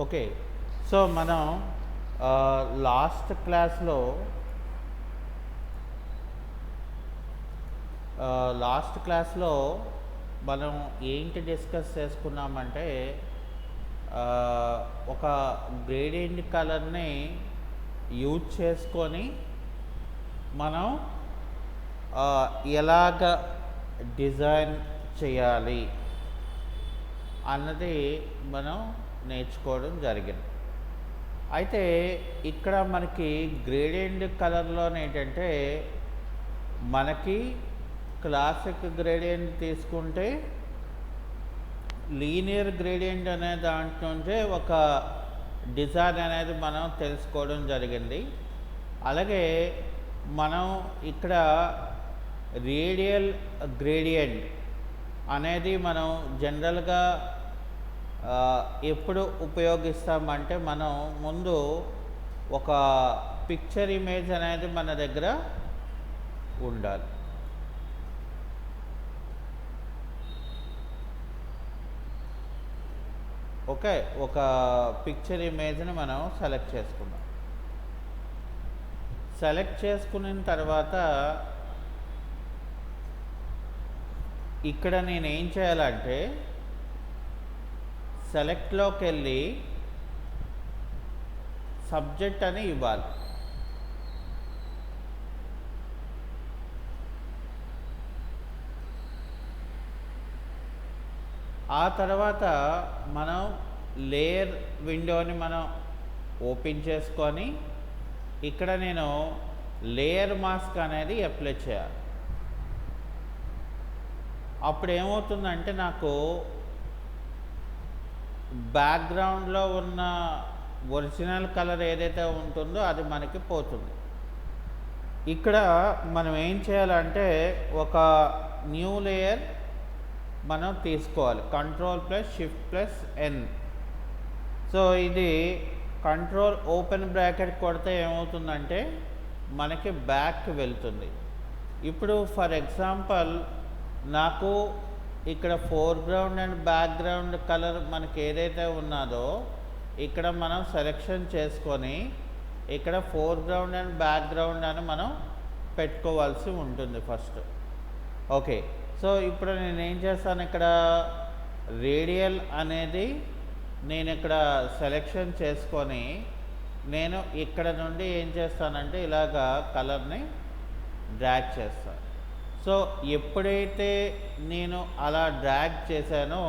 Okay. So, మనం last క్లాస్‌లో last క్లాస్‌లో మనం ఏంటి డిస్కస్ చేసుకున్నామంటే, ఒక గ్రేడియంట్ కలర్‌ని యూజ్ చేసుకొని మనం ఎలాగ డిజైన్ చేయాలి అన్నది మనం నేర్చుకోవడం జరిగింది. అయితే ఇక్కడ మనకి గ్రేడియంట్ కలర్‌లోనేంటంటే, మనకి క్లాసిక్ గ్రేడియంట్ తీసుకుంటే లీనియర్ గ్రేడియంట్ అనే దాంట్లోంచే ఒక డిజైన్ అనేది మనం తెలుసుకోవడం జరిగింది. అలాగే మనం ఇక్కడ రేడియల్ గ్రేడియంట్ అనేది మనం జనరల్‌గా ఎప్పుడు ఉపయోగిస్తామంటే, మనం ముందు ఒక పిక్చర్ ఇమేజ్ అనేది మన దగ్గర ఉండాలి. ఓకే. ఒక పిక్చర్ ఇమేజ్‌ని మనం సెలెక్ట్ చేసుకుందాం. సెలెక్ట్ చేసుకున్న తర్వాత ఇక్కడ నేనేం చేయాలంటే, సెలెక్ట్‌లోకెళ్ళి సబ్జెక్ట్ అని ఇవ్వాలి. ఆ తర్వాత మనం లేయర్ విండోని మనం ఓపెన్ చేసుకొని, ఇక్కడ నేను లేయర్ మాస్క్ అనేది అప్లై చేయాలి. అప్పుడు ఏమవుతుందంటే, నాకు బ్యాక్‌గ్రౌండ్‌లో ఉన్న ఒరిజినల్ కలర్ ఏదైతే ఉంటుందో అది మనకి పోతుంది. ఇక్కడ మనం ఏం చేయాలంటే, ఒక న్యూ లేయర్ మనం తీసుకోవాలి. Ctrl+Shift+N. సో, ఇది కంట్రోల్ ఓపెన్ బ్రాకెట్ కొడితే ఏమవుతుందంటే, మనకి బ్యాక్‌కి వెళ్తుంది. ఇప్పుడు ఫర్ ఎగ్జాంపుల్ నాకు ఇక్కడ ఫోర్‌గ్రౌండ్ అండ్ బ్యాక్‌గ్రౌండ్ కలర్ మనకి ఏదైతే ఉన్నాదో, ఇక్కడ మనం సెలెక్షన్ చేసుకొని, ఇక్కడ ఫోర్‌గ్రౌండ్ అండ్ బ్యాక్‌గ్రౌండ్ అని మనం పెట్టుకోవాల్సి ఉంటుంది ఫస్ట్. ఓకే. సో, ఇప్పుడు నేనేం చేస్తాను, ఇక్కడ రేడియల్ అనేది నేను ఇక్కడ సెలెక్షన్ చేసుకొని, నేను ఇక్కడ నుండి ఏం చేస్తానంటే, ఇలాగా కలర్‌ని డ్రాగ్ చేస్తాను. సో, ఎప్పుడైతే నేను అలా డ్రాగ్ చేశానో,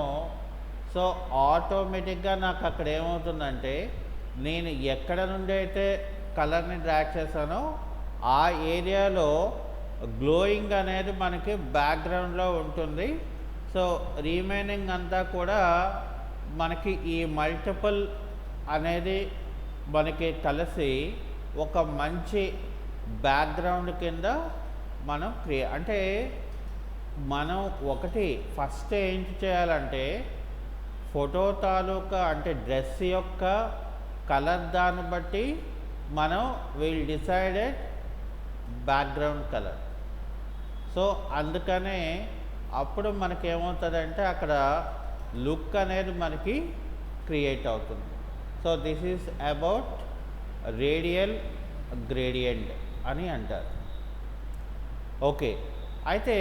సో, ఆటోమేటిక్‌గా నాకు అక్కడ ఏమవుతుందంటే, నేను ఎక్కడ నుండి అయితే కలర్‌ని డ్రాగ్ చేశానో ఆ ఏరియాలో గ్లోయింగ్ అనేది మనకి బ్యాక్‌గ్రౌండ్‌లో ఉంటుంది. సో, రిమైనింగ్ అంతా కూడా మనకి ఈ మల్టిపుల్ అనేది మనకి కలిసి ఒక మంచి బ్యాక్‌గ్రౌండ్ కింద మనం అంటే మనం ఒకటి ఫస్ట్ ఏం చేయాలంటే, ఫోటో తాలూకా అంటే డ్రెస్ యొక్క కలర్ దాన్ని బట్టి మనం will decided background colour. So, అందుకనే అప్పుడు మనకేమవుతుందంటే, అక్కడ లుక్ అనేది మనకి క్రియేట్ అవుతుంది. So, this is about radial gradient అని అంటారు. ఓకే. అయితే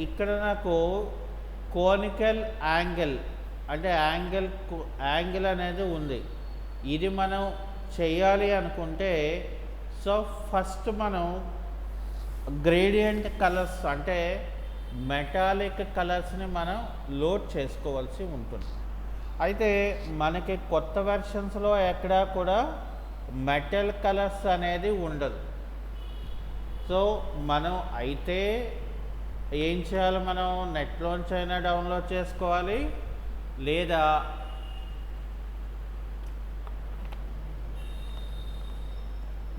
ఇక్కడ నాకు కోనికల్ యాంగిల్ అంటే యాంగిల్ అనేది ఉంది. ఇది మనం చేయాలి అనుకుంటే, సో, ఫస్ట్ మనం గ్రేడియంట్ కలర్స్ అంటే మెటాలిక్ కలర్స్‌ని మనం లోడ్ చేసుకోవాల్సి ఉంటుంది. అయితే మనకి కొత్త వెర్షన్స్‌లో ఎక్కడా కూడా మెటల్ కలర్స్ అనేది ఉండదు. సో, మనం అయితే ఏం చేయాలి, మనం నెట్‌లోంచైనా డౌన్లోడ్ చేసుకోవాలి, లేదా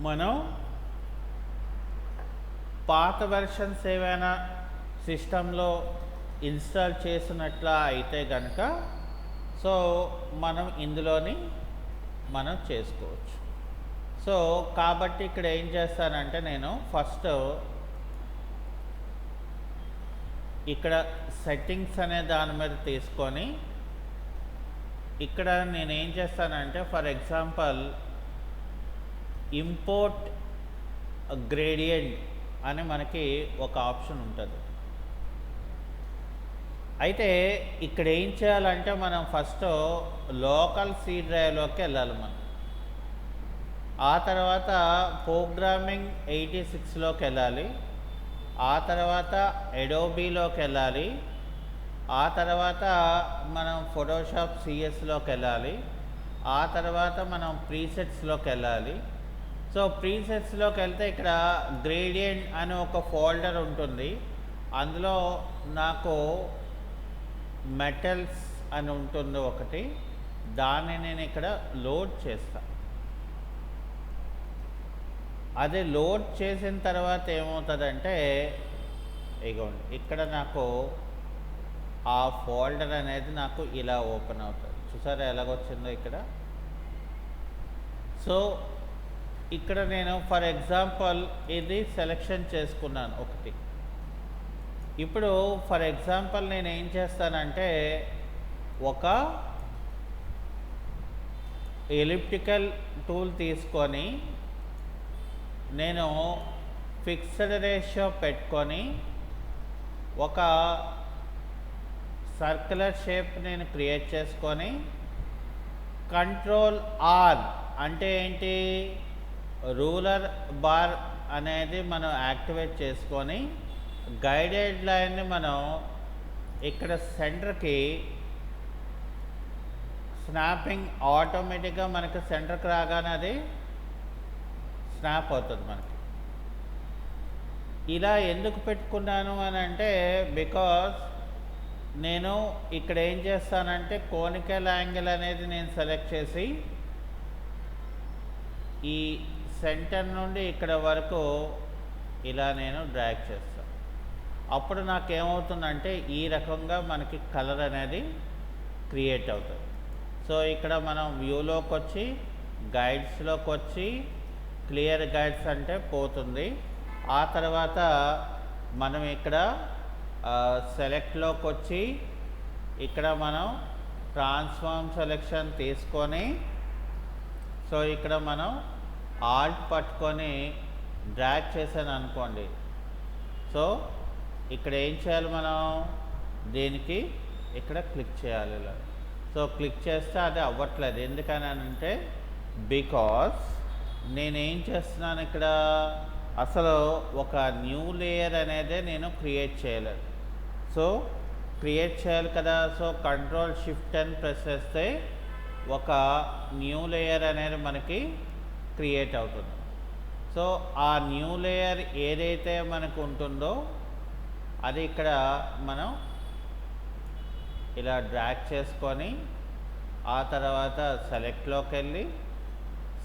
మనం పాత వెర్షన్స్ ఏవైనా సిస్టంలో ఇన్‌స్టాల్ చేసినట్లా అయితే గనక, సో, మనం ఇందులోని మనం చేసుకోవచ్చు. సో, కాబట్టి ఇక్కడ ఏం చేస్తానంటే, నేను ఫస్ట్ ఇక్కడ సెట్టింగ్స్ అనే దాని మీద తీసుకొని ఇక్కడ నేనేం చేస్తానంటే ఫర్ ఎగ్జాంపుల్ ఇంపోర్ట్ గ్రేడియంట్ అని మనకి ఒక ఆప్షన్ ఉంటుంది. అయితే ఇక్కడ ఏం చేయాలంటే మనం ఫస్ట్ లోకల్ సి డ్రైవ్లోకి వెళ్ళాలి మనం. ఆ తర్వాత ప్రోగ్రామింగ్ 86లోకి వెళ్ళాలి. ఆ తర్వాత అడోబీలోకి వెళ్ళాలి. ఆ తర్వాత మనం ఫోటోషాప్ సిఎస్లోకి వెళ్ళాలి. ఆ తర్వాత మనం ప్రీసెట్స్లోకి వెళ్ళాలి. సో ప్రీసెట్స్లోకి వెళ్తే ఇక్కడ గ్రేడియంట్ అని ఒక ఫోల్డర్ ఉంటుంది. అందులో నాకు మెటల్స్ అని ఉంటుంది ఒకటి, దాన్ని నేను ఇక్కడ లోడ్ చేస్తాను. అది లోడ్ చేసిన తర్వాత ఏమవుతుందంటే ఇగోండి ఇక్కడ నాకు ఆ ఫోల్డర్ అనేది నాకు ఇలా ఓపెన్ అవుతుంది. చూసారా ఎలాగొచ్చిందో ఇక్కడ. సో ఇక్కడ నేను ఫర్ ఎగ్జాంపుల్ ఇది సెలెక్షన్ చేసుకున్నాను ఒకటి. ఇప్పుడు ఫర్ ఎగ్జాంపుల్ నేను ఏం చేస్తానంటే ఒక ఎలిప్టికల్ టూల్ తీసుకొని నేను ఫిక్స్డ్ రేషియో పెట్టుకొని ఒక సర్క్యులర్ షేప్ నేను క్రియేట్ చేసుకొని కంట్రోల్ ఆర్ అంటే ఏంటి, రూలర్ బార్ అనేది మనం యాక్టివేట్ చేసుకొని గైడెడ్ లైన్ని మనం ఇక్కడ సెంటర్కి స్నాపింగ్ ఆటోమేటిక్గా మనకి సెంటర్కి రాగానే అది స్నాప్ అవుతుంది మనకి. ఇలా ఎందుకు పెట్టుకున్నాను అని అంటే బికాస్ నేను ఇక్కడ ఏం చేస్తానంటే కోనికల్ యాంగిల్ అనేది నేను సెలెక్ట్ చేసి ఈ సెంటర్ నుండి ఇక్కడ వరకు ఇలా నేను డ్రాగ్ చేస్తాను. అప్పుడు నాకేమవుతుందంటే ఈ రకంగా మనకి కలర్ అనేది క్రియేట్ అవుతుంది. సో ఇక్కడ మనం వ్యూలోకి వచ్చి గైడ్స్లోకి వచ్చి క్లియర్ గైడ్స్ అంటే పోతుంది. ఆ తర్వాత మనం ఇక్కడ సెలెక్ట్లోకి వచ్చి ఇక్కడ మనం ట్రాన్స్ఫార్మ్ సెలెక్షన్ తీసుకొని సో ఇక్కడ మనం ఆల్ట్ పట్టుకొని డ్రాగ్ చేశాను అనుకోండి. సో ఇక్కడ ఏం చేయాలి, మనం దీనికి ఇక్కడ క్లిక్ చేయాలి ఇలా. సో క్లిక్ చేస్తే అది అవ్వట్లేదు. ఎందుకని అంటే బికాస్ నేనేం చేస్తున్నాను ఇక్కడ అసలు ఒక న్యూ లేయర్ అనేది నేను క్రియేట్ చేయలేదు. సో క్రియేట్ చేయాలి కదా. సో కంట్రోల్ షిఫ్ట్ అని ప్రెస్ చేస్తే ఒక న్యూ లేయర్ అనేది మనకి క్రియేట్ అవుతుంది. సో ఆ న్యూ లేయర్ ఏదైతే మనకు ఉంటుందో అది ఇక్కడ మనం ఇలా డ్రాగ్ చేసుకొని ఆ తర్వాత సెలెక్ట్లోకి వెళ్ళి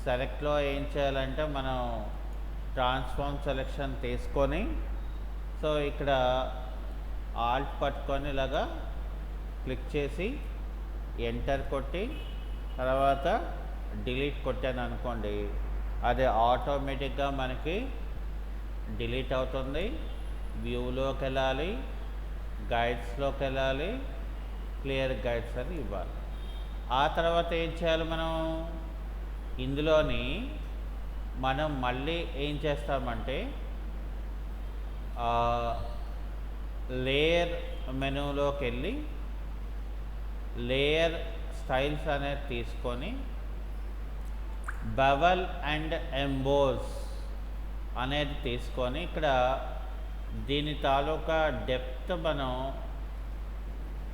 సెలెక్ట్లో ఏం చేయాలంటే మనం ట్రాన్స్ఫార్మ్ సెలెక్షన్ తీసుకొని సో ఇక్కడ ఆల్ట్ పట్టుకొని ఇలాగా క్లిక్ చేసి ఎంటర్ కొట్టి తర్వాత డిలీట్ కొట్టాను అనుకోండి, అది ఆటోమేటిక్గా మనకి డిలీట్ అవుతుంది. వ్యూలోకి వెళ్ళాలి, గైడ్స్లోకి వెళ్ళాలి, క్లియర్ గైడ్స్ అని ఇవ్వాలి. ఆ తర్వాత ఏం చేయాలి, మనం ఇందులోని మనం మళ్ళీ ఏం చేస్తామంటే లేయర్ మెనూలోకి వెళ్ళి లేయర్ స్టైల్స్ అనేది తీసుకొని బెవల్ అండ్ ఎంబోస్ అనేది తీసుకొని ఇక్కడ దీని తాలూకా డెప్త్ మనం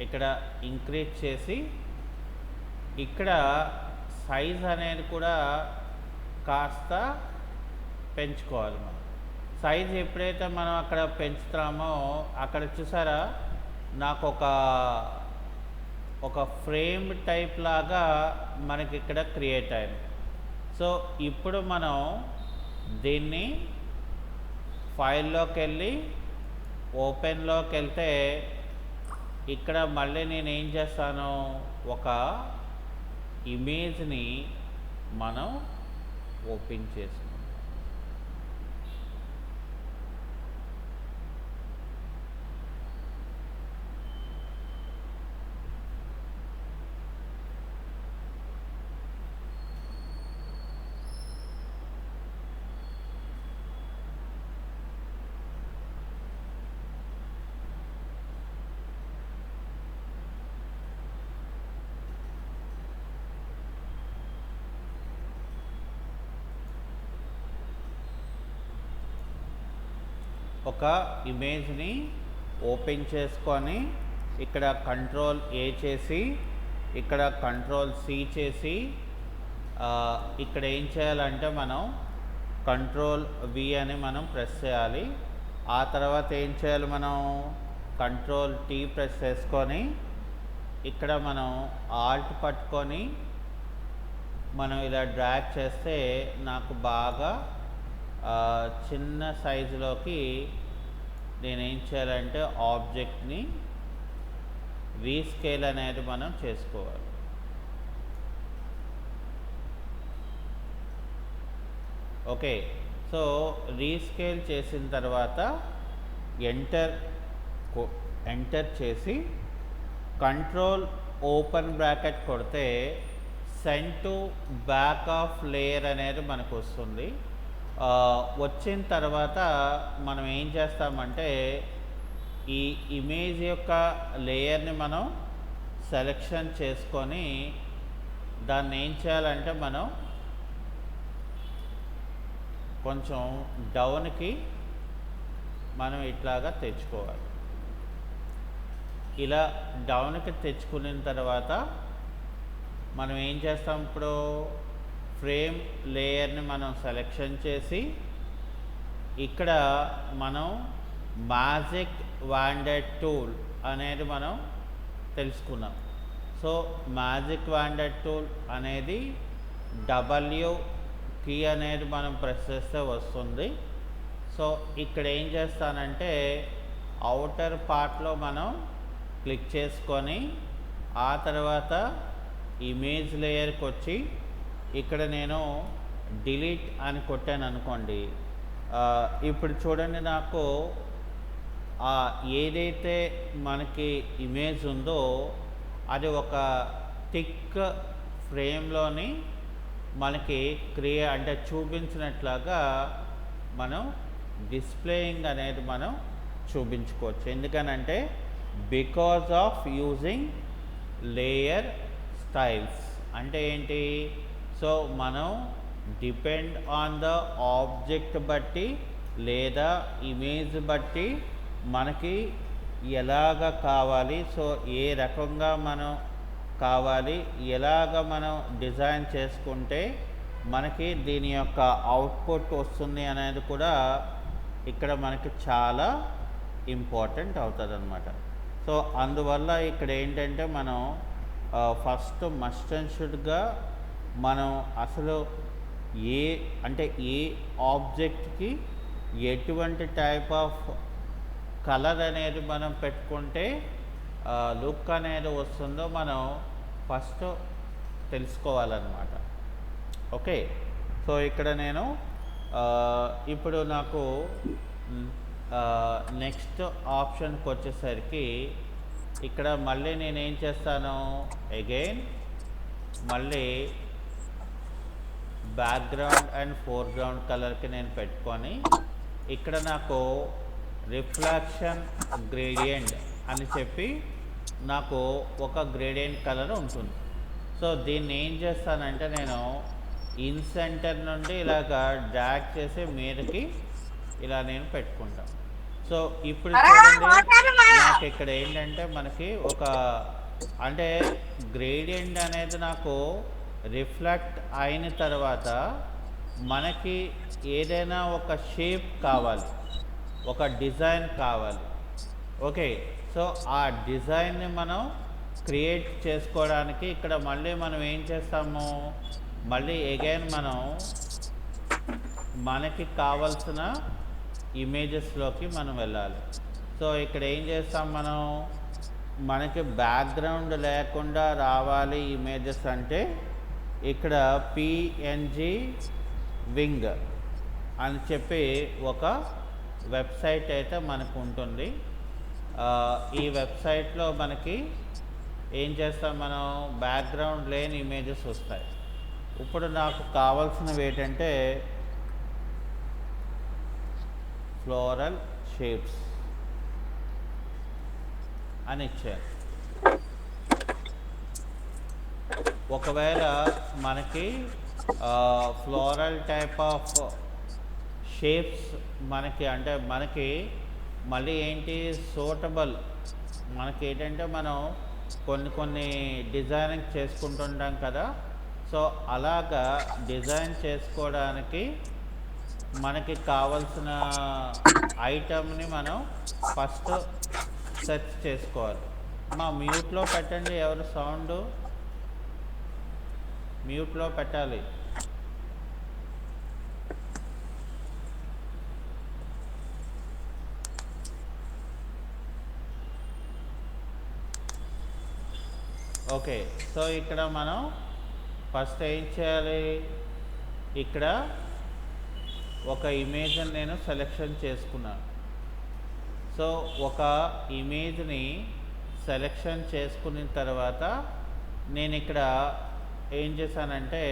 ఇక్కడ ఇంక్రీజ్ చేసి ఇక్కడ సైజ్ అనేది కూడా కాస్త పెంచుకోవాలి. మనం సైజ్ ఎప్పుడైతే మనం అక్కడ పెంచుతామో అక్కడ చూసారా నాకు ఒక ఫ్రేమ్ టైప్ లాగా మనకి ఇక్కడ క్రియేట్ అయింది. సో ఇప్పుడు మనం దీన్ని ఫైల్లోకి వెళ్ళి ఓపెన్లోకి వెళ్తే ఇక్కడ మళ్ళీ నేను ఏం చేస్తాను, ఒక ఇమేజ్ని మనం ఓపెన్ చేసుకుంటాం. ఒక ఇమేజ్ని ఓపెన్ చేసుకొని ఇక్కడ కంట్రోల్ ఏ చేసి ఇక్కడ కంట్రోల్ సి చేసి ఇక్కడ ఏం చేయాలంటే మనం కంట్రోల్ వి అని మనం ప్రెస్ చేయాలి. ఆ తర్వాత ఏం చేయాలి, మనం కంట్రోల్ టీ ప్రెస్ చేసుకొని ఇక్కడ మనం ఆల్ట్ పట్టుకొని మనం ఇలా డ్రాగ్ చేస్తే నాకు బాగా చిన్న సైజులోకి నేనేం చేయాలంటే ఆబ్జెక్ట్ని రీస్కేల్ అనేది మనం చేసుకోవాలి. ఓకే, సో రీస్కేల్ చేసిన తర్వాత ఎంటర్ చేసి కంట్రోల్ ఓపెన్ బ్రాకెట్ కొడితే send to back of layer అనేది మనకు వస్తుంది. వచ్చిన తర్వాత మనం ఏం చేస్తామంటే ఈ ఇమేజ్ యొక్క లేయర్ని మనం సెలెక్షన్ చేసుకొని దాన్ని ఏం చేయాలంటే మనం కొంచెం డౌన్కి మనం ఇట్లాగా తెచ్చుకోవాలి. ఇలా డౌన్కి తెచ్చుకున్న తర్వాత మనం ఏం చేస్తాం, ఇప్పుడు ఫ్రేమ్ లేయర్ని మనం సెలెక్షన్ చేసి ఇక్కడ మనం మ్యాజిక్ వాండెడ్ టూల్ అనేది మనం తెలుసుకున్నాం. సో మ్యాజిక్ వాండెడ్ టూల్ అనేది డబ్ల్యూ కీ అనేది మనం ప్రెస్ చేస్తే వస్తుంది. సో ఇక్కడ ఏం చేస్తానంటే అవుటర్ పార్ట్లో మనం క్లిక్ చేసుకొని ఆ తర్వాత ఇమేజ్ లేయర్కి వచ్చి ఇక్కడ నేను డిలీట్ అని కొట్టాను అనుకోండి. ఇప్పుడు చూడండి, నాకు ఏదైతే మనకి ఇమేజ్ ఉందో అది ఒక థిక్ ఫ్రేమ్లోని మనకి అంటే చూపించినట్లాగా మనం డిస్ప్లేయింగ్ అనేది మనం చూపించుకోవచ్చు. ఎందుకనంటే because of using layer styles అంటే ఏంటి, సో మనం డిపెండ్ ఆన్ ద ఆబ్జెక్ట్ బట్టి లేదా ఇమేజ్ బట్టి మనకి ఎలాగ కావాలి, సో ఏ రకంగా మనం కావాలి, ఎలాగ మనం డిజైన్ చేసుకుంటే మనకి దీని యొక్క అవుట్పుట్ వస్తుంది అనేది కూడా ఇక్కడ మనకి చాలా ఇంపార్టెంట్ అవుతుంది అన్నమాట. సో అందువల్ల ఇక్కడ ఏంటంటే మనం ఫస్ట్ మస్ట్ అండ్ షుడ్గా మనం అసలు ఏ ఆబ్జెక్ట్కి ఎటువంటి టైప్ ఆఫ్ కలర్ అనేది మనం పెట్టుకుంటే లుక్ అనేది వస్తుందో మనం ఫస్ట్ తెలుసుకోవాలన్నమాట. ఓకే, సో ఇక్కడ నేను ఇప్పుడు నాకు నెక్స్ట్ ఆప్షన్కి వచ్చేసరికి ఇక్కడ మళ్ళీ నేనేం చేస్తాను, అగైన్ మళ్ళీ బ్యాక్గ్రౌండ్ అండ్ ఫోర్గ్రౌండ్ కలర్కి నేను పెట్టుకొని ఇక్కడ నాకు రిఫ్లెక్షన్ గ్రేడియంట్ అని చెప్పి నాకు ఒక గ్రేడియంట్ కలర్ ఉంటుంది. సో దీన్ని ఏం చేస్తానంటే నేను ఇన్ సెంటర్ నుండి ఇలాగా డ్రాగ్ చేసి మీదకి ఇలా నేను పెట్టుకుంటాను. సో ఇప్పుడు చూడండి, నాకు ఇక్కడ ఏంటంటే మనకి ఒక అంటే గ్రేడియంట్ అనేది నాకు రిఫ్లెక్ట్ అయిన తర్వాత మనకి ఏదైనా ఒక షేప్ కావాలి, ఒక డిజైన్ కావాలి. ఓకే, సో ఆ డిజైన్ని మనం క్రియేట్ చేసుకోవడానికి ఇక్కడ మళ్ళీ మనం ఏం చేస్తాము, మళ్ళీ అగైన్ మనం మనకి కావాల్సిన ఇమేజెస్లోకి మనం వెళ్ళాలి. సో ఇక్కడ ఏం చేస్తాం, మనం మనకి బ్యాక్గ్రౌండ్ లేకుండా రావాలి ఇమేజెస్ అంటే ఇక్కడ పిఎన్జి వింగ్ అని చెప్పి ఒక వెబ్సైట్ అయితే మనకు ఉంటుంది. ఈ వెబ్సైట్లో మనకి ఏం చేస్తాం, మనం బ్యాక్గ్రౌండ్ లేని ఇమేజెస్ వస్తాయి. ఇప్పుడు నాకు కావాల్సినవి ఏంటంటే ఫ్లోరల్ షేప్స్ అని ఇచ్చారు. ఒకవేళ మనకి ఫ్లోరల్ టైప్ ఆఫ్ షేప్స్ మనకి అంటే మనకి మళ్ళీ ఏంటి సూటబుల్ మనకి ఏంటంటే మనం కొన్ని డిజైనింగ్ చేసుకుంటుంటాం కదా. సో అలాగా డిజైన్ చేసుకోవడానికి మనకి కావలసిన ఐటమ్ని మనం ఫస్ట్ సెర్చ్ చేసుకోవాలి. మా మ్యూట్లో పెట్టండి, ఎవరు సౌండ్ మ్యూట్లో పెట్టాలి. ఓకే, సో ఇక్కడ మనం ఫస్ట్ ఏం చేయాలి, ఇక్కడ ఒక ఇమేజ్ని నేను సెలెక్షన్ చేసుకున్నాను. సో ఒక ఇమేజ్ని సెలెక్షన్ చేసుకున్న తర్వాత నేను ఇక్కడ ఏం చేశానంటే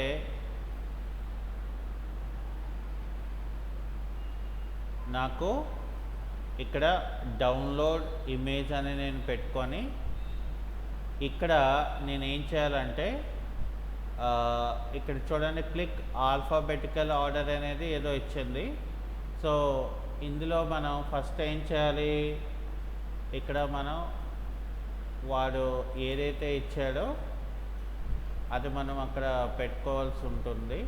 నాకు ఇక్కడ డౌన్లోడ్ ఇమేజ్ అని నేను పెట్టుకొని ఇక్కడ నేను ఏం చేయాలంటే ఇక్కడ చూడండి క్లిక్ ఆల్ఫాబెటికల్ ఆర్డర్ అనేది ఏదో ఇచ్చింది. సో ఇందులో మనం ఫస్ట్ ఏం చేయాలి, ఇక్కడ మనం వాడు ఏదైతే ఇచ్చాడో అది మనం అక్కడ పెట్టుకోవాల్సి ఉంటుంది.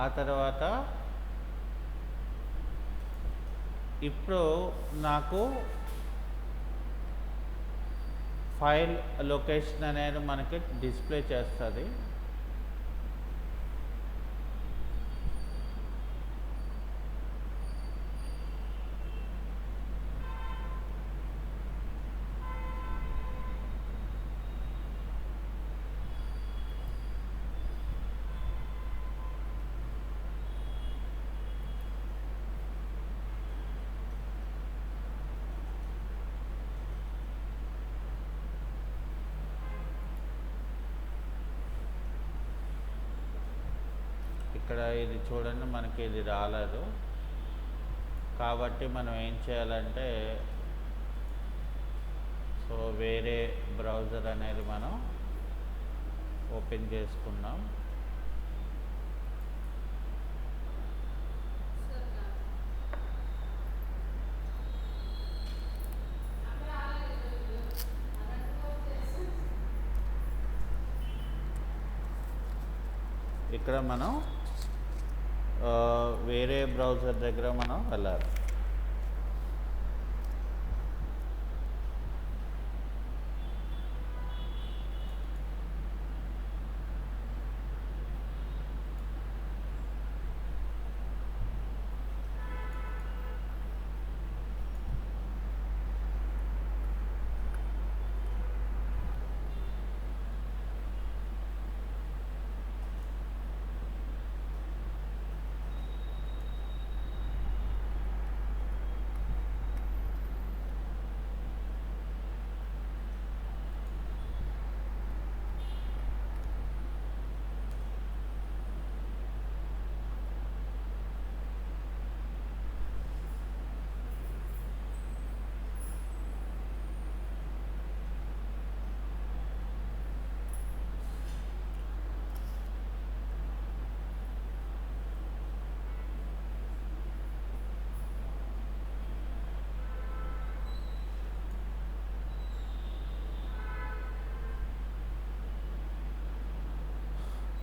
ఆ తర్వాత ఇప్పుడు నాకు ఫైల్ లొకేషన్ అనేది మనకి డిస్ప్లే చేస్తుంది. ఇక్కడ ఇది చూడండి, మనకి ఇది రాలేదు. కాబట్టి మనం ఏం చేయాలంటే సో వేరే బ్రౌజర్ అనేది మనం ఓపెన్ చేసుకున్నాం. ఇక్కడ మనం వేరే బ్రౌజర్ దగ్గర మనం వెళ్ళాలి.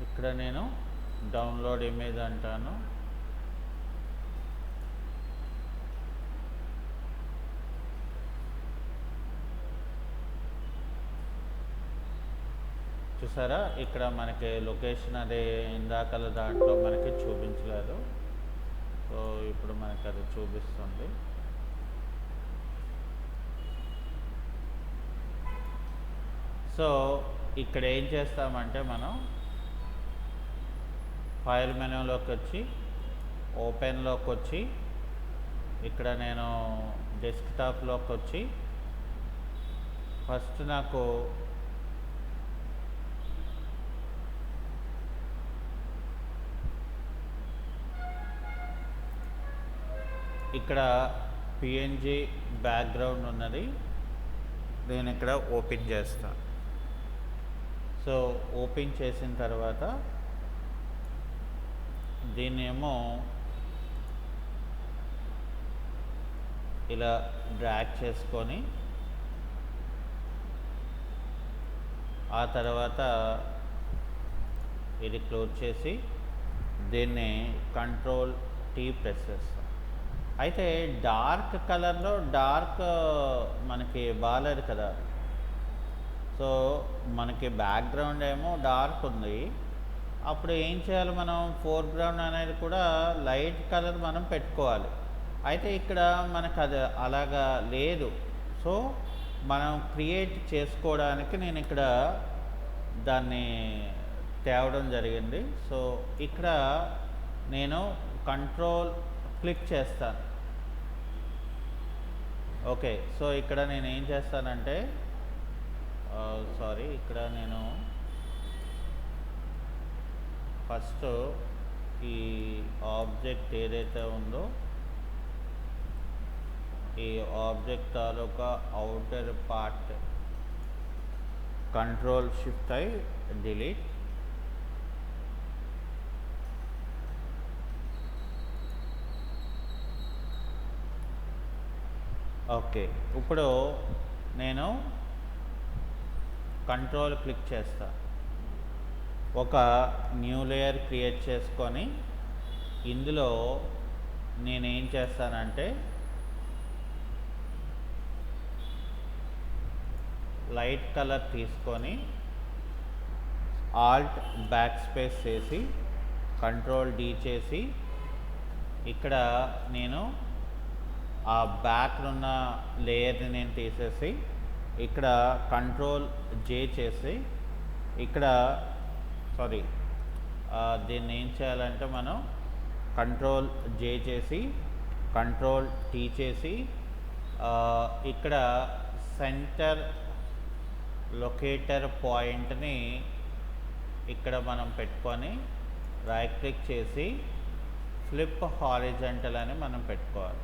ఇక్కడ నేను డౌన్లోడ్ ఇమేజ్ అంటాను. చూసారా, ఇక్కడ మనకి లొకేషన్ అదే ఇందాకల దాంట్లో మనకి చూపించలేదు. సో ఇప్పుడు మనకి అది చూపిస్తుంది. సో ఇక్కడ ఏం చేస్తామంటే మనం ఫైల్ మెనూలోకి వచ్చి ఓపెన్లోకి వచ్చి ఇక్కడ నేను డెస్క్టాప్లోకి వచ్చి ఫస్ట్ నాకు ఇక్కడ పిఎన్జి బ్యాక్గ్రౌండ్ ఉన్నది, నేను ఇక్కడ ఓపెన్ చేస్తా. సో ఓపెన్ చేసిన తర్వాత దీన్నేమో ఇలా డ్రాగ్ చేసుకొని ఆ తర్వాత ఇది క్లోజ్ చేసి దీన్ని కంట్రోల్ టీ ప్రెస్ చేస్తాం. అయితే డార్క్ కలర్లో డార్క్ మనకి బాగాలేదు కదా. సో మనకి బ్యాక్గ్రౌండ్ ఏమో డార్క్ ఉంది, అప్పుడు ఏం చేయాలి, మనం ఫోర్గ్రౌండ్ అనేది కూడా లైట్ కలర్ మనం పెట్టుకోవాలి. అయితే ఇక్కడ మనకు అది అలాగా లేదు. సో మనం క్రియేట్ చేసుకోవడానికి నేను ఇక్కడ దాన్ని తేవడం జరిగింది. సో ఇక్కడ నేను కంట్రోల్ క్లిక్ చేస్తాను. ఓకే, సో ఇక్కడ నేను ఏం చేస్తానంటే ఇక్కడ నేను ఫస్ట్ ఈ ఆబ్జెక్ట్ ఏదైతే ఉందో ఈ ఆబ్జెక్ట్ తాలూకా అవుటర్ పార్ట్ కంట్రోల్ షిఫ్ట్ అయి డిలీట్. ఓకే, ఇప్పుడు నేను కంట్రోల్ క్లిక్ చేస్తా. ఒక న్యూ లేయర్ క్రియేట్ చేసుకొని ఇందులో నేనేం చేస్తానంటే లైట్ కలర్ తీసుకొని ఆల్ట్ బ్యాక్ స్పేస్ చేసి కంట్రోల్ డి చేసి ఇక్కడ నేను ఆ బ్యాక్ ఉన్న లేయర్ని నేను తీసేసి ఇక్కడ కంట్రోల్ జే చేసి ఇక్కడ దీన్ని ఏం చేయాలంటే మనం కంట్రోల్ జే చేసి కంట్రోల్ టీ చేసి ఇక్కడ సెంటర్ లొకేటర్ పాయింట్ని ఇక్కడ మనం పెట్టుకొని రైట్ క్లిక్ చేసి ఫ్లిప్ హారిజంటల్ అని మనం పెట్టుకోవాలి.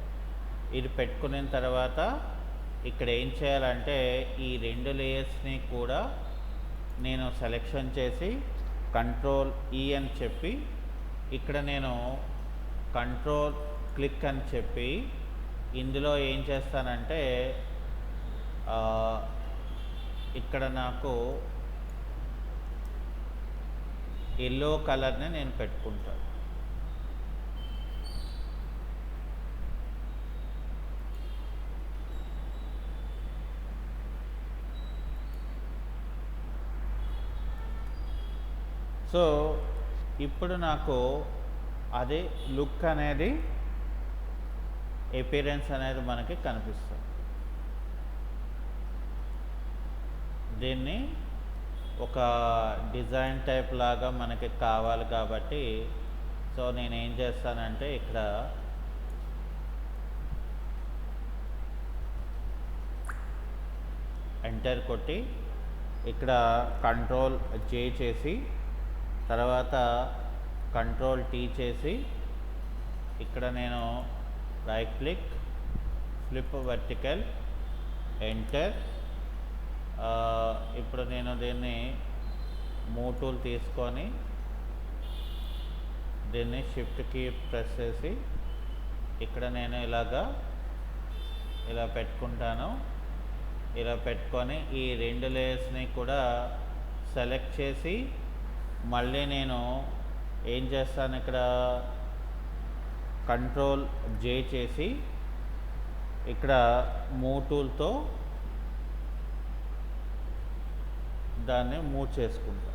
ఇది పెట్టుకున్న తర్వాత ఇక్కడ ఏం చేయాలంటే ఈ రెండు లేయర్స్ని కూడా నేను సెలెక్షన్ చేసి కంట్రోల్ ఈ అని చెప్పి ఇక్కడ నేను కంట్రోల్ క్లిక్ అని చెప్పి ఇందులో ఏం చేస్తానంటే ఇక్కడ నాకు ఎల్లో కలర్ని నేను పెట్టుకుంటాను. సో ఇప్పుడు నాకు అదే లుక్ అనేది అపియరెన్స్ అనేది మనకి కనిపిస్తుంది. దీన్ని ఒక డిజైన్ టైప్ లాగా మనకి కావాలి కాబట్టి సో నేను ఏం చేస్తానంటే ఇక్కడ ఎంటర్ కొట్టి ఇక్కడ కంట్రోల్ జే చేసి తర్వాత కంట్రోల్ టీ చేసి ఇక్కడ నేను right click flip vertical enter. ఇప్పుడు నేను దీన్ని మూవ్ టూల్ తీసుకొని దీన్ని షిఫ్ట్ కీ ప్రెస్ చేసి ఇక్కడ నేను ఇలా పెట్టుకుంటాను. ఇలా పెట్టుకొని ఈ రెండు లేయర్స్ని కూడా సెలెక్ట్ చేసి మళ్ళీ నేను ఏం చేస్తాను ఇక్కడ కంట్రోల్ జే చేసి ఇక్కడ మూవ్ టూల్తో దాన్ని మూవ్ చేసుకుంటాను.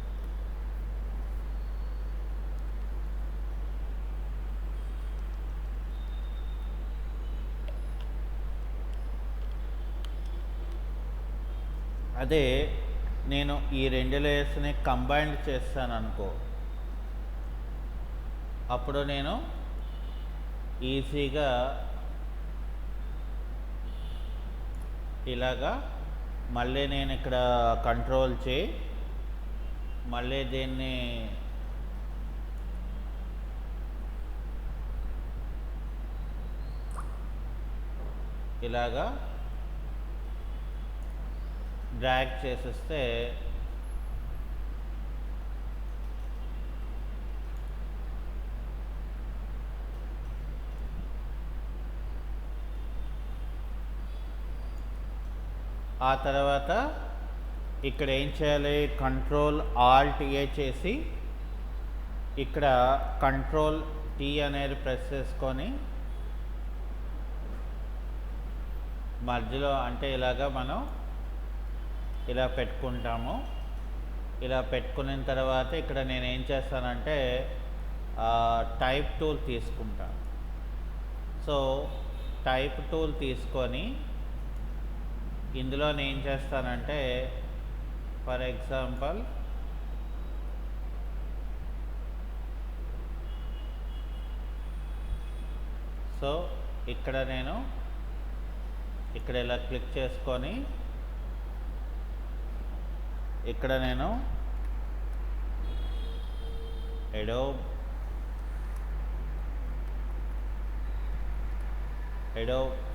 అదే నేను ఈ రెండు లేయర్స్ని కంబైన్ చేస్తాను అనుకో, అప్పుడు నేను ఈజీగా ఇలాగా మళ్ళీ నేను ఇక్కడ కంట్రోల్ చేయి మళ్ళీ దీన్ని ఇలాగా డ్రాగ్ చేసేస్తే ఆ తర్వాత ఇక్కడ ఏం చేయాలి, కంట్రోల్ ఆల్ట్ ఏ చేసి ఇక్కడ కంట్రోల్ టీ అనేది ప్రెస్ చేసుకొని మధ్యలో అంటే ఇలాగా మనం ఇలా పెట్టుకుంటాము. ఇలా పెట్టుకున్న తర్వాత ఇక్కడ నేను ఏం చేస్తానంటే టైప్ టూల్ తీసుకుంటాను. సో టైప్ టూల్ తీసుకొని ఇందులో నేను ఏం చేస్తానంటే ఫర్ ఎగ్జాంపుల్ సో ఇక్కడ నేను ఇక్కడ ఇలా క్లిక్ చేసుకొని ఇక్కడ నేను ఎడోబ్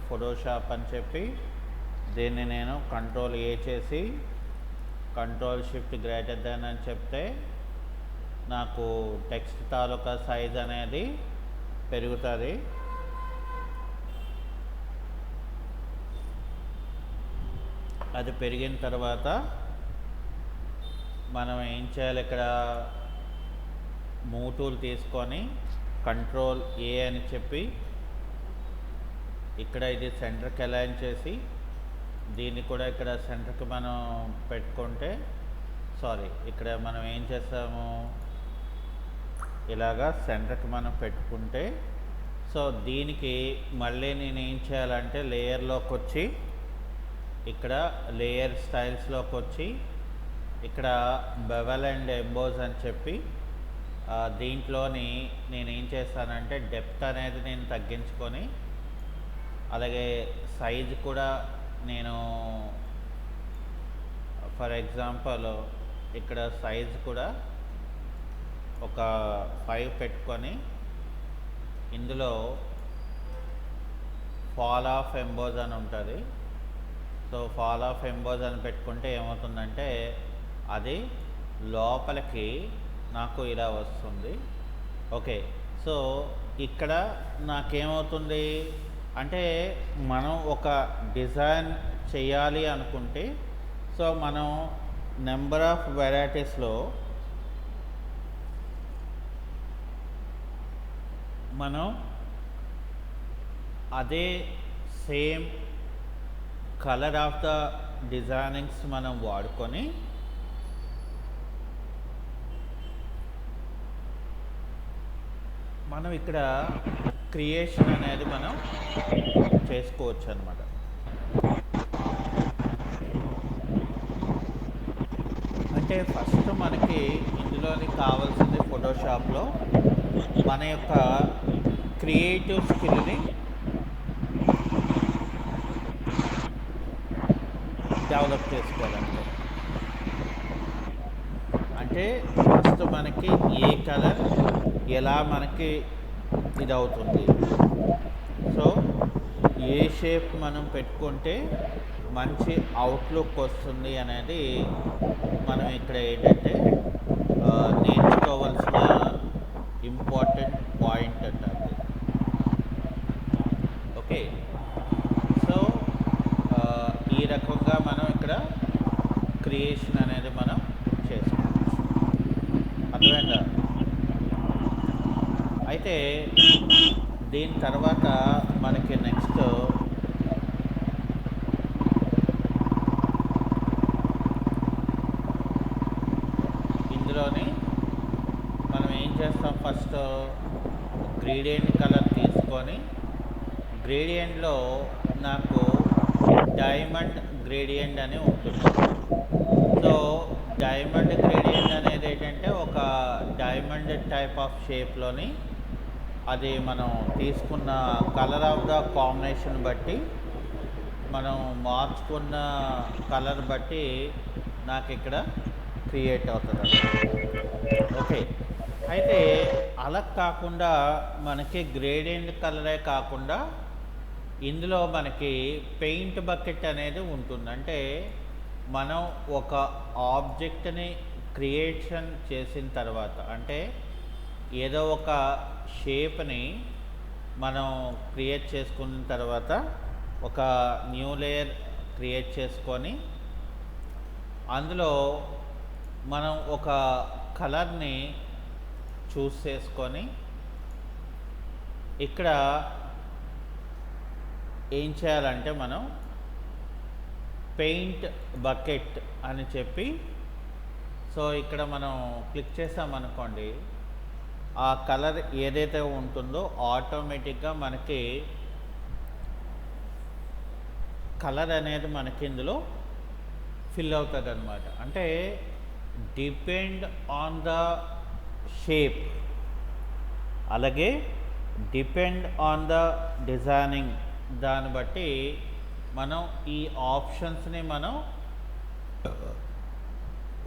ఫోటోషాప్ అని చెప్పి దీన్ని నేను కంట్రోల్ ఏ చేసి కంట్రోల్ షిఫ్ట్ గ్రేటర్ దెన్ అని చెప్తే నాకు టెక్స్ట్ తాలూకా సైజ్ అనేది పెరుగుతుంది. అది పెరిగిన తర్వాత మనం ఏం చేయాలి, ఇక్కడ మూవ్ టూల్ తీసుకొని కంట్రోల్ ఏ అని చెప్పి ఇక్కడ ఇది సెంటర్కి అలైన్ చేసి దీన్ని కూడా ఇక్కడ సెంటర్కి మనం పెట్టుకుంటే ఇక్కడ మనం ఏం చేస్తాము, ఇలాగా సెంటర్కి మనం పెట్టుకుంటే సో దీనికి మళ్ళీ నేను ఏం చేయాలంటే లేయర్లోకి వచ్చి ఇక్కడ లేయర్ స్టైల్స్లోకి వచ్చి ఇక్కడ బెవెల్ అండ్ ఎంబోజ్ అని చెప్పి దీంట్లోని నేను ఏం చేస్తానంటే డెప్త్ అనేది నేను తగ్గించుకొని అలాగే సైజ్ కూడా నేను ఫర్ ఎగ్జాంపుల్ ఇక్కడ సైజ్ కూడా ఒక 5 పెట్టుకొని ఇందులో ఫాల్ ఆఫ్ ఎంబోజ్ అని ఉంటుంది. సో ఫాల్ ఆఫ్ ఎంబోజ్ అని పెట్టుకుంటే ఏమవుతుందంటే అది లోపలికి నాకు ఇలా వస్తుంది. ఓకే, సో ఇక్కడ నాకేమవుతుంది అంటే మనం ఒక డిజైన్ చేయాలి అనుకుంటే సో మనం నెంబర్ ఆఫ్ వెరైటీస్లో మనం అదే same colour of the designings మనం వాడుకొని మనం ఇక్కడ క్రియేషన్ అనేది మనం చేసుకోవచ్చు అన్నమాట. అంటే ఫస్ట్ మనకి ఇందులోని కావాల్సింది ఫోటోషాప్లో మన యొక్క క్రియేటివ్ స్కిల్ని డెవలప్ చేసుకోవాలంటే అంటే ఫస్ట్ మనకి ఏ కలర్ ఎలా మనకి ఇది అవుతుంది, సో ఏ షేప్ మనం పెట్టుకుంటే మంచి అవుట్లుక్ వస్తుంది అనేది మనం ఇక్కడ ఏంటంటే నేర్చుకోవాల్సిన ఇంపార్టెంట్ పాయింట్ అంటారు. ఓకే, సో ఈ రకంగా మనం ఇక్కడ క్రియేషన్ అనేది మనం చేసుకోవచ్చు. అర్థమైందా? అయితే దీని తర్వాత మనకి నెక్స్ట్ ఇందులోని మనం ఏం చేస్తాం, ఫస్ట్ గ్రేడియంట్ కలర్ తీసుకొని గ్రేడియంట్లో నాకు డైమండ్ గ్రేడియంట్ అని ఉంటుంది. సో డైమండ్ గ్రేడియంట్ అనేది ఏంటంటే ఒక డైమండ్ టైప్ ఆఫ్ షేప్లోని అది మనం తీసుకున్న కలర్ ఆఫ్ ద కాంబినేషన్ బట్టి మనం మార్చుకున్న కలర్ బట్టి నాకు ఇక్కడ క్రియేట్ అవుతుంది. ఓకే, అయితే అలా కాకుండా మనకి గ్రేడియంట్ కలరే కాకుండా ఇందులో మనకి పెయింట్ బకెట్ అనేది ఉంటుంది. అంటే మనం ఒక ఆబ్జెక్ట్ని క్రియేషన్ చేసిన తర్వాత, అంటే ఏదో ఒక షేప్ని మనం క్రియేట్ చేసుకున్న తర్వాత ఒక న్యూ లేయర్ క్రియేట్ చేసుకొని అందులో మనం ఒక కలర్ని చూస్ చేసుకొని ఇక్కడ ఏం చేయాలంటే మనం పెయింట్ బకెట్ అని చెప్పి, సో ఇక్కడ మనం క్లిక్ చేసామనుకోండి, ఆ కలర్ ఏదైతే ఉంటుందో ఆటోమేటిక్గా మనకి కలర్ అనేది మనకి ఇందులో ఫిల్ అవుతుంది అనమాట. అంటే డిపెండ్ ఆన్ ద షేప్, అలాగే డిపెండ్ ఆన్ ద డిజైనింగ్, దాన్ని బట్టి మనం ఈ ఆప్షన్స్ని మనం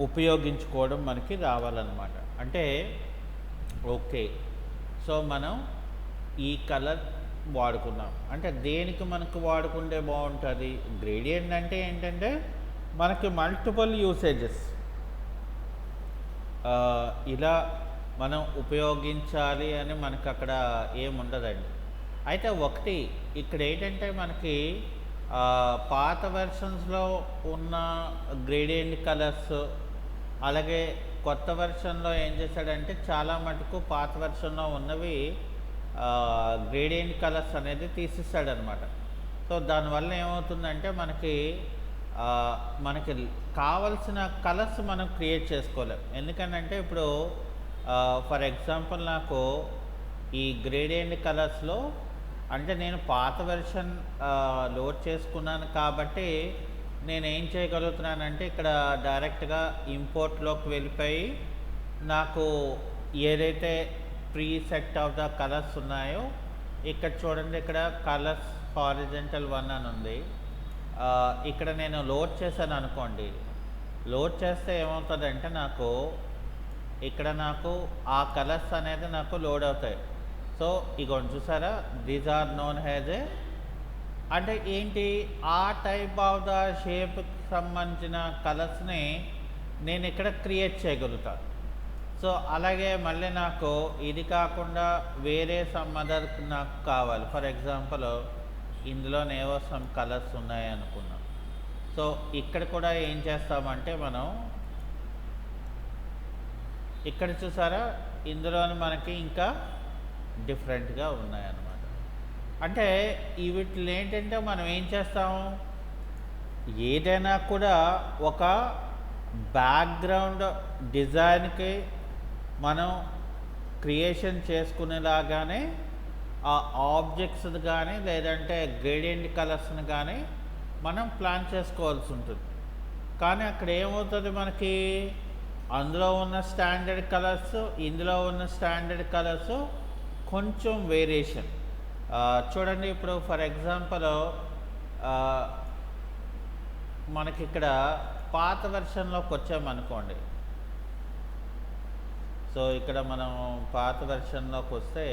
ఉపయోగించుకోవడం మనకి రావాలన్నమాట. అంటే ఓకే, సో మనం ఈ కలర్ వాడుకున్నాం అంటే దేనికి మనకు వాడుకుంటే బాగుంటుంది? గ్రేడియంట్ అంటే ఏంటంటే మనకి మల్టిపుల్ యూసేజెస్ ఇలా మనం ఉపయోగించాలి అని మనకు అక్కడ ఏముండదండి. అయితే ఒకటి ఇక్కడ ఏంటంటే మనకి పాత వెర్షన్స్లో ఉన్న గ్రేడియంట్ కలర్స్, అలాగే కొత్త వెర్షన్లో ఏం చేశాడంటే చాలా మటుకు పాత వెర్షన్లో ఉన్నవి గ్రేడియంట్ కలర్స్ అనేది తీసేస్తాడనమాట. సో దానివల్ల ఏమవుతుందంటే మనకి కావలసిన కలర్స్ మనం క్రియేట్ చేసుకోలేం. ఎందుకంటే ఇప్పుడు ఫర్ ఎగ్జాంపుల్ నాకు ఈ గ్రేడియంట్ కలర్స్లో అంటే నేను పాత వెర్షన్ లోడ్ చేసుకున్నాను కాబట్టి నేను ఏం చేయగలుగుతున్నానంటే ఇక్కడ డైరెక్ట్గా ఇంపోర్ట్లోకి వెళ్ళిపోయి నాకు ఏదైతే pre set of the colours ఉన్నాయో ఇక్కడ చూడండి, ఇక్కడ కలర్స్ హారిజంటల్ 1 అని ఉంది. ఇక్కడ నేను లోడ్ చేశాను అనుకోండి, లోడ్ చేస్తే ఏమవుతుందంటే నాకు ఇక్కడ నాకు ఆ కలర్స్ అనేది నాకు లోడ్ అవుతాయి. సో ఇగోండి చూసారా, these are known as a, అంటే ఏంటి, ఆ టైప్ ఆఫ్ ద షేప్కి సంబంధించిన కలర్స్ని నేను ఇక్కడ క్రియేట్ చేయగలుగుతాను. సో అలాగే మళ్ళీ నాకు ఇది కాకుండా వేరే సమ్ అదర్ నాకు కావాలి. ఫర్ ఎగ్జాంపుల్ ఇందులోనేవో సమ్ కలర్స్ ఉన్నాయి అనుకున్నాం. సో ఇక్కడ కూడా ఏం చేస్తామంటే మనం ఇక్కడ చూసారా, ఇందులోని మనకి ఇంకా డిఫరెంట్గా ఉన్నాయన్నమాట. అంటే వీటిలో ఏంటంటే మనం ఏం చేస్తాము, ఏదైనా కూడా ఒక బ్యాక్గ్రౌండ్ డిజైన్కి మనం క్రియేషన్ చేసుకునేలాగానే ఆ ఆబ్జెక్ట్స్ కానీ లేదంటే గ్రేడియంట్ కలర్స్ని కానీ మనం ప్లాన్ చేసుకోవాల్సి ఉంటుంది. కానీ అక్కడ ఏమవుతుంది, మనకి అందులో ఉన్న స్టాండర్డ్ కలర్స్, ఇందులో ఉన్న స్టాండర్డ్ కలర్స్ కొంచెం వేరియేషన్. చూడండి, ఇప్పుడు ఫర్ ఎగ్జాంపుల్ మనకి ఇక్కడ పాత వెర్షన్లోకి వచ్చామనుకోండి. సో ఇక్కడ మనం పాత వెర్షన్లోకి వస్తే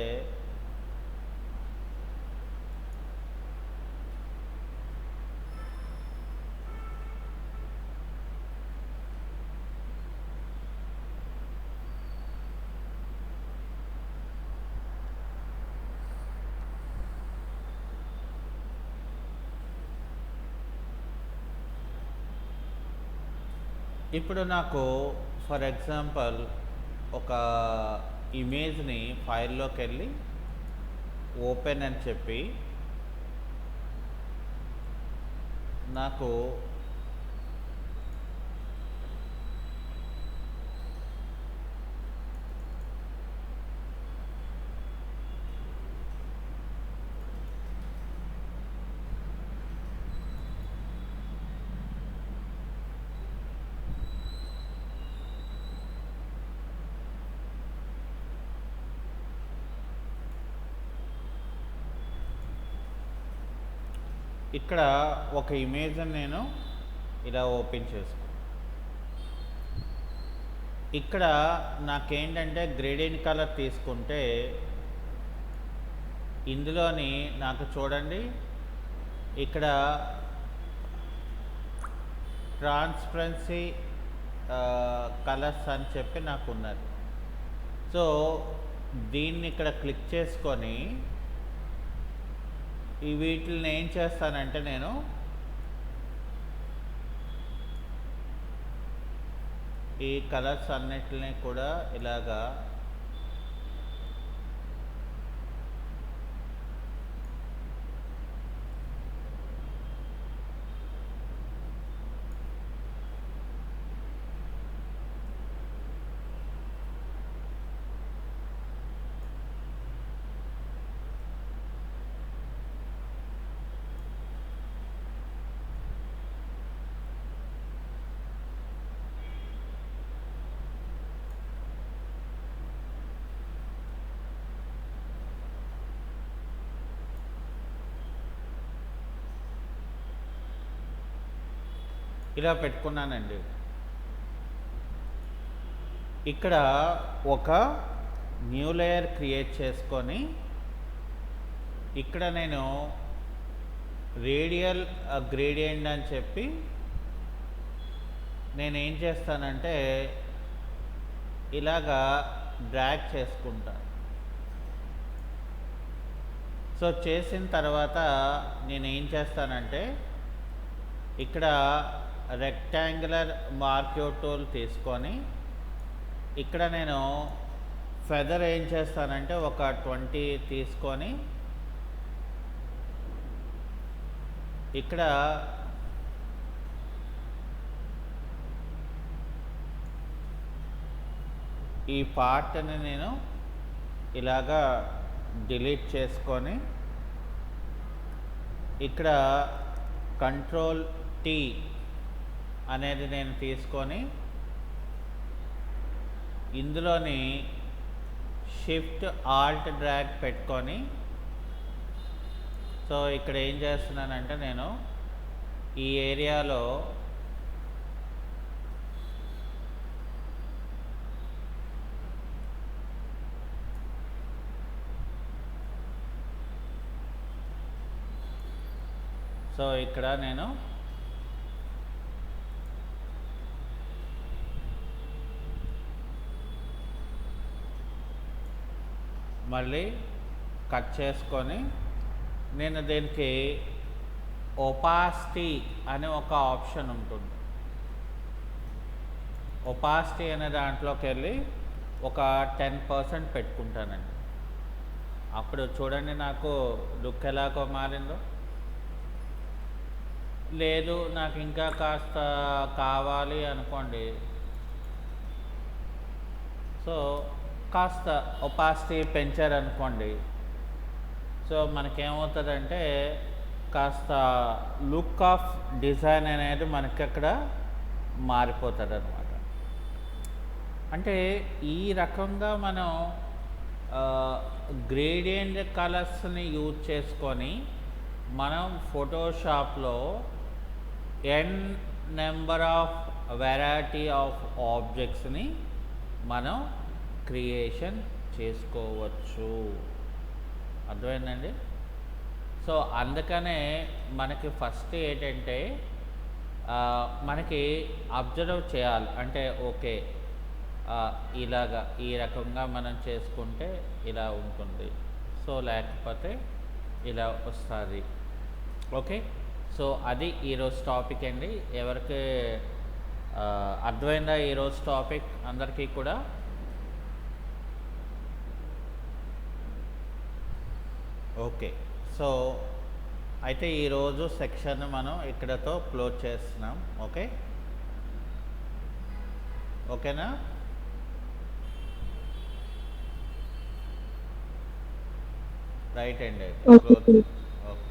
ఇప్పుడు నాకు ఫర్ ఎగ్జాంపుల్ ఒక ఇమేజ్ని ఫైల్లోకి వెళ్ళి ఓపెన్ అని చెప్పి నాకు ఇక్కడ ఒక ఇమేజ్ని నేను ఇలా ఓపెన్ చేసుకో. ఇక్కడ నాకేంటంటే గ్రేడియంట్ కలర్ తీసుకుంటే ఇందులోని నాకు చూడండి ఇక్కడ ట్రాన్స్పరెన్సీ కలర్స్ అని చెప్పి నాకు ఉన్నది. సో దీన్ని ఇక్కడ క్లిక్ చేసుకొని ఈ వీటిని ఏం చేస్తానంటే నేను ఈ కలర్స్ అన్నిటిని కూడా ఇలాగా ఇలా పెట్టుకున్నానండి. ఇక్కడ ఒక న్యూ లేయర్ క్రియేట్ చేసుకొని ఇక్కడ నేను రేడియల్ గ్రేడియంట్ అని చెప్పి నేనేం చేస్తానంటే ఇలాగా డ్రాగ్ చేసుకుంటాను. సో చేసిన తర్వాత నేనేం చేస్తానంటే ఇక్కడ రెక్టాంగులర్ మార్క్యూ టూల్ తీసుకొని ఇక్కడ నేను ఫెదర్ ఏం చేస్తానంటే ఒక 20 తీసుకొని ఇక్కడ ఈ పార్ట్ని నేను ఇలాగా డిలీట్ చేసుకొని ఇక్కడ కంట్రోల్ T అనేది నేను తీసుకొని ఇందులోని షిఫ్ట్ ఆల్ట్ డ్రాగ్ పెట్టుకొని సో ఇక్కడ ఏం చేస్తున్నానంటే నేను ఈ ఏరియాలో సో ఇక్కడ నేను మళ్ళీ కట్ చేసుకొని నేను దీనికి ఒపాసిటీ అనే ఒక ఆప్షన్ ఉంటుంది. ఒపాసిటీ అనే దాంట్లోకి వెళ్ళి ఒక 10% పెట్టుకుంటానండి. అప్పుడు చూడండి నాకు లుక్ ఎలాగో మారిందో. లేదు నాకు ఇంకా కాస్త కావాలి అనుకోండి, సో కాస్త ఒపాసిటీ పెంచారనుకోండి, సో మనకేమవుతుందంటే కాస్త లుక్ ఆఫ్ డిజైన్ అనేది మనకి అక్కడ మారిపోతుంది అనమాట. అంటే ఈ రకంగా మనం గ్రేడియంట్ కలర్స్ని యూజ్ చేసుకొని మనం ఫోటోషాప్లో n number of variety of ఆబ్జెక్ట్స్ని మనం క్రియేషన్ చేసుకోవచ్చు. అర్థమైందండి? సో అందుకనే మనకి ఫస్ట్ ఏంటంటే మనకి అబ్జర్వ్ చేయాలి. అంటే ఓకే ఇలాగా ఈ రకంగా మనం చేసుకుంటే ఇలా ఉంటుంది, సో లేకపోతే ఇలా వస్తుంది. ఓకే, సో అది ఈరోజు టాపిక్ అండి. ఎవరికి అర్థమైందా ఈరోజు టాపిక్ అందరికీ కూడా? ఓకే, సో అయితే ఈరోజు సెక్షన్ మనం ఇక్కడతో క్లోజ్ చేస్తున్నాం. ఓకే, ఓకేనా? రైట్ అండి, క్లోజ్. ఓకే.